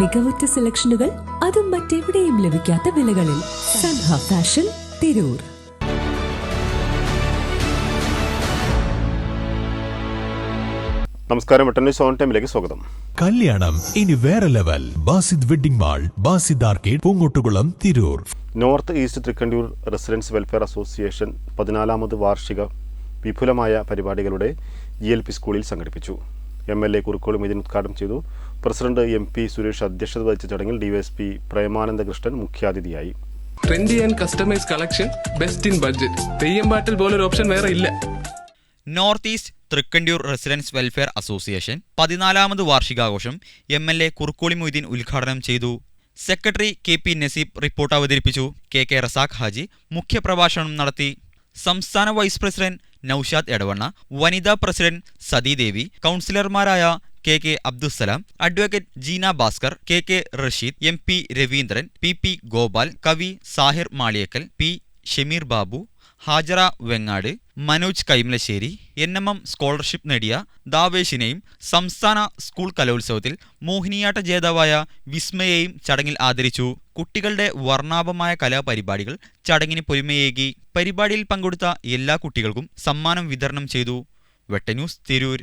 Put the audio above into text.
മികവുറ്റ സെലക്ഷനുകൾ, അതും മറ്റെവിടെയും ലഭിക്കാത്ത വിലകളിൽ. സൻഹ ഫാഷൻ, തിരൂർ. നമസ്കാരം, ഓൺ ടൈമിലേക്ക് സ്വാഗതം. കല്യാണം ഇനി വേറെ level. Basid wedding mall, Basid arcade, Poongottukulam, Tirur. North east Thrikkandiyur residents welfare association 14ാമത് വാർഷിക വിപുലമായ പരിപാടികളുടെ GLP സ്കൂളിൽ സംഘടിപ്പിച്ചു. MLA കുറുക്കോളി മൊയ്തീൻ ഉദ്ഘാടനം ചെയ്തു. പ്രസിഡന്റ് MP സുരേഷ് അധ്യക്ഷത വഹിച്ച ചടങ്ങിൽ DYSP പ്രേമാനന്ദ കൃഷ്ണൻ മുഖ്യാതിഥിയായി. Trendy and customise collection, best in budget. Theyyam പാട്ടിൽ പോലൊരു ഓപ്ഷൻ വേറെ ഇല്ല. North east Thrikkandiyur residents welfare association 14ാമത് വാർഷികാഘോഷം MLA കുറുക്കോളി മൊയ്തീൻ ഉദ്ഘാടനം ചെയ്തു. സെക്രട്ടറി KP നസീബ് റിപ്പോർട്ട് അവതരിപ്പിച്ചു. KK റസാഖ് ഹാജി മുഖ്യപ്രഭാഷണം നടത്തി. സംസ്ഥാന വൈസ് പ്രസിഡന്റ് നൌഷാദ് എടവണ്ണ, വനിതാ പ്രസിഡന്റ് സതീദേവി, കൗൺസിലർമാരായ KK Abdussalam, advocate Jeena Bhaskar, KK Rasheed, MP Raveendran, PP Gopal, കവി Sahir Maliyekkal, P Shameer Babu, Hajara Vengad, Manoj Kaimalassery, NMM scholarship നേടിയ ദാവേഷിനെയും സംസ്ഥാന സ്കൂൾ കലോത്സവത്തിൽ മോഹിനിയാട്ട ജേതാവായ വിസ്മയെയും ചടങ്ങിൽ ആദരിച്ചു. കുട്ടികളുടെ വർണ്ണാഭമായ കലാപരിപാടികൾ ചടങ്ങിന് പൊലിമയേകി. പരിപാടിയിൽ പങ്കെടുത്ത എല്ലാ കുട്ടികൾക്കും സമ്മാനം വിതരണം ചെയ്തു. വെട്ടന്യൂസ്, തിരൂർ.